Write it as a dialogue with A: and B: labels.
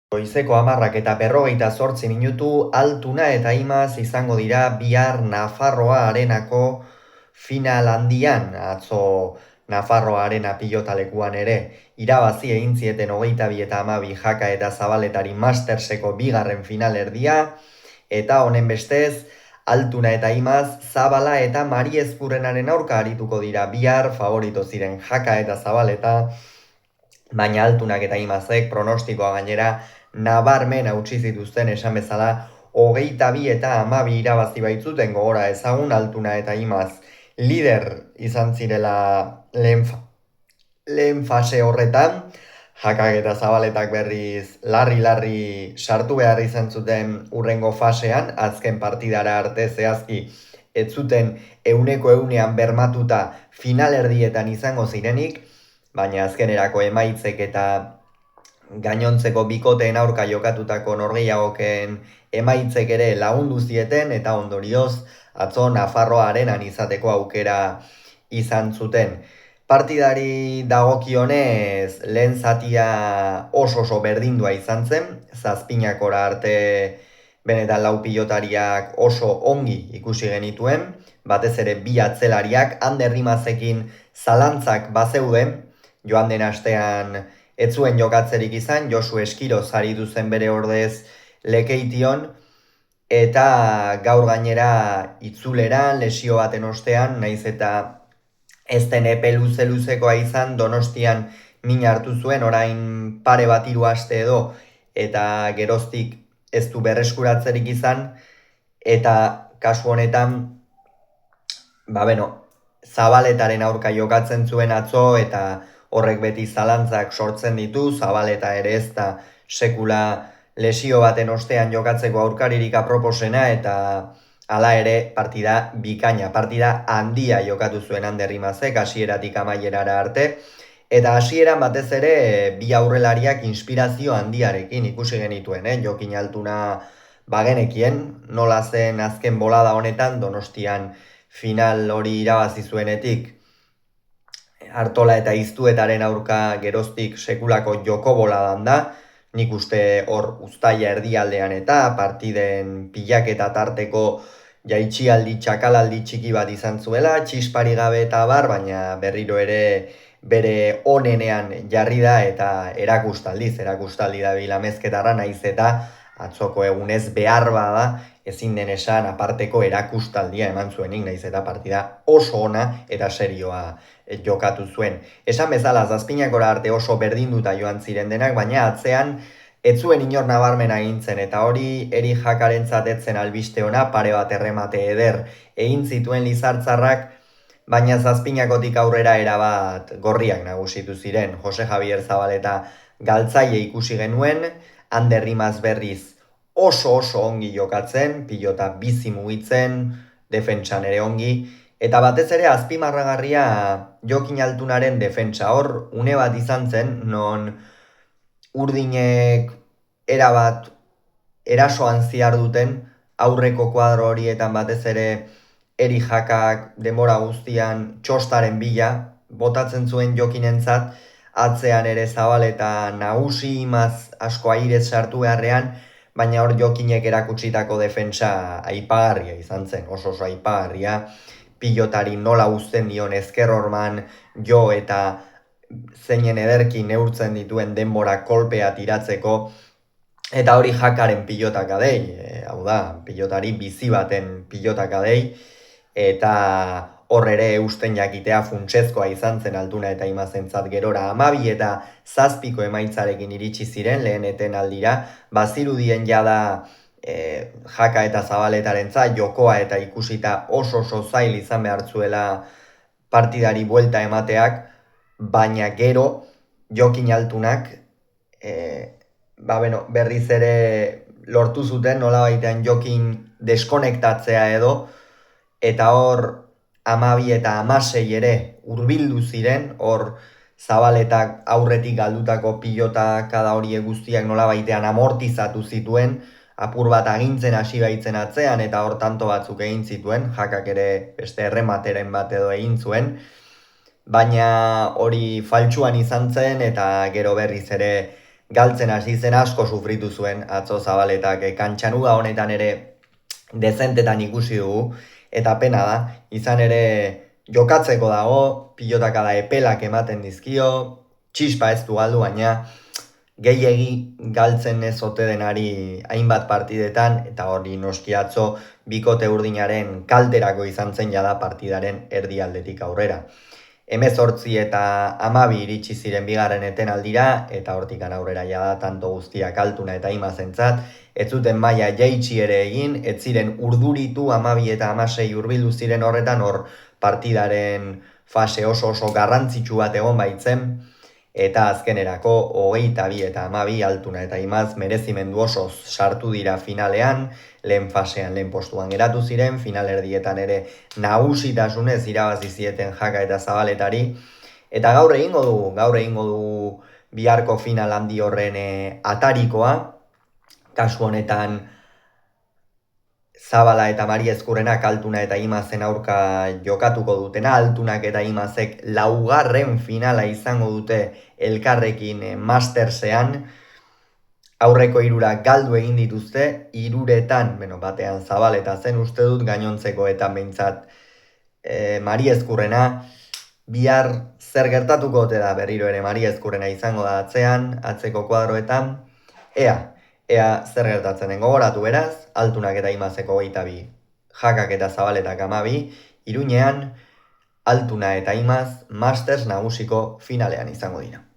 A: Goizeko 10:48 Altuna eta Imaz izango dira bihar Nafarroa Arenako final handian. Atzo Nafarroa Arena pilotalekuan ere irabazi egin zieten 22-12 Jaka eta Zabaletari Masterseko bigarren finalerdia, eta honen bestez Altuna eta Imaz Zabala eta Mari Ezkurrenaren aurka arituko dira bihar. Favorito ziren Jaka eta Zabaleta, baina Altunak eta Imazek pronostikoa gainera nabarmen hautsi zituzten, esan bezala 22-12 irabazi baitzuten. Gogora ezagun Altuna eta Imaz lider izan zirela lehen fase horretan. Jakak eta Zabaletak berriz larri sartu behar izan zuten urrengo fasean, azken partidara arte zehazki ez zuten 100% bermatuta finalerdietan izango zirenik, baina azkenerako emaitzek eta gainontzeko bikoteen aurka jokatutako norgehiagoken emaitzek ere lagundu zieten, eta ondorioz atzo Nafarroa Arenan izateko aukera izan zuten. Partidari dagokionez, lehen zatia oso berdindua izan zen, zazpinakora arte benetan lau pilotariak oso ongi ikusi genituen, batez ere bi atzelariak. Ander Rimazekin zalantzak bazeuden, joan den astean ez zuen jokatzerik izan, Josu Eskiro aritu zen bere ordez Lekeition, eta gaur gainera itzuleran lesio baten ostean, naiz eta ez den epe luzekoa izan, Donostian min hartu zuen, orain pare bat 3 aste edo, eta geroztik ez du berreskuratzerik izan, eta kasu honetan Zabaletaren aurka jokatzen zuen atzo, eta horrek beti zalantzak sortzen ditu. Zabaleta ere ez da sekula lesio baten ostean jokatzeko aurkaririk aproposena, eta hala ere partida bikaina, partida handia jokatu zuen Ander Rimazek hasieratik amaierara arte, eta hasieran batez ere bi aurrelariak inspirazio handiarekin ikusi genituen. Jokin Altuna bagenekien nola zen azken bolada honetan, Donostian final hori irabazi zuenetik Artola eta Iztuetaren aurka geroztik sekulako joko boladan da. Nik uste hor uztaila erdialdean eta partiden pilaketa tarteko jaitxialdi, txakalaldi txiki bat izan zuela, txispari gabe eta baina berriro ere bere onenean jarri da, eta erakustaldi da bilamezketarra, naiz eta atzoko egunez behar bada ezin den esan aparteko erakustaldia eman zuenik, naiz eta partida oso ona eta serioa jokatu zuen. Esan bezala, zazpinakora arte oso berdinduta joan ziren denak, baina atzean ez zuen inor nabarmena egintzen, eta hori Eri Jakarentzat ez zen albiste ona. Pare bat erremate eder egin zituen Lizartzarrak, baina zazpinakotik aurrera erabat gorriak nagusitu ziren. Jose Javier Zabaleta galtzaile ikusi genuen, Ander Rimaz berriz oso ongi jokatzen, pilota bizi mugitzen, defentsan ere ongi, eta batez ere azpimarragarria Jokin Altunaren defentsa. Hor une bat izan zen, non urdinek erabat erasoan ziharduten aurreko kuadro horietan, batez ere Eri Jakak denbora guztian txostaren bila botatzen zuen Jokinentzat, atzean ere Zabaleta nagusi, Imaz asko airez sartu beharrean, baina hor Jokinek erakutsitako defentsa aipagarria izan zen, oso aipagarria. Pilotari nola uzten dion ezker horman jo, eta zeinen ederki neurtzen dituen denbora kolpea tiratzeko, eta hori Jakaren pilotak adei, hau da, pilotari bizi baten pilotak adei, eta hor ere eusten jakitea funtsezkoa izan zen Altuna eta Imazentzat. Gerora 12 eta 7 emaitzarekin iritsi ziren lehen etenaldira, bazirudien jada Jaka eta Zabaletarentzat jokoa eta ikusita oso zail izan behar zuela partidari buelta emateak, baina gero Jokin Altunak berriz ere lortu zuten nolabaitean Jokin deskonektatzea edo, eta hor 12 eta 16 ere hurbildu ziren. Hor Zabaletak aurretik galdutako pilota kada horiek guztiak nolabaitean amortizatu zituen, apur bat agintzen hasi baitzen atzean, eta hor tanto batzuk egin zituen. Jakak ere beste erremateren bat edo egin zuen, baina hori faltsuan izan zen, eta gero berriz ere galtzen hasi zen, asko sufritu zuen atzo Zabaletak, kantxanuga honetan ere dezentetan ikusi dugu, eta pena da, izan ere jokatzeko dago, pilotaka da epelak ematen dizkio, txispa ez du galdu, baina gehiegi galtzen ez ote denari hainbat partidetan, eta hori noski atzo bikote urdinaren kalterako izan zen jada partidaren erdialdetik aurrera. 18 eta 12 iritsi ziren bigarren etenaldira, eta hortikan aurrera jada tanto guztiak Altuna eta Imazentzat, ez zuten maila jaitsi ere egin, ez ziren urduritu 12 eta 16 hurbildu ziren horretan, hor partidaren fase oso garrantzitsu bat egon baitzen, eta azkenerako 22 eta 12 Altuna eta Imaz merezimendu osoz sartu dira finalean, lehen fasean lehen postuan geratu ziren, finalerdietan ere nagusitasunez irabazi zieten Jaka eta Zabaletari, eta gaur egingo dugu biharko final handi horren atarikoa, kasu honetan Zabala eta Mari Ezkurrenak Altuna eta Imazen aurka jokatuko dutena, Altunak eta Imazek laugarren finala izango dute elkarrekin Mastersean, aurreko hirurak galdu egin dituzte, hiruretan, batean Zabaleta zen uste dut, gainontzekoetan behintzat Mari Ezkurrena, bihar zer gertatuko ote da berriro ere Mari Ezkurrena izango da atzean, atzeko kuadroetan, ea zer gertatzen den gogoratu beraz, Altunak eta Imazeko 22, Jakak eta Zabaletak 12, Iruñean Altuna eta Imaz Masters nagusiko finalean izango dira.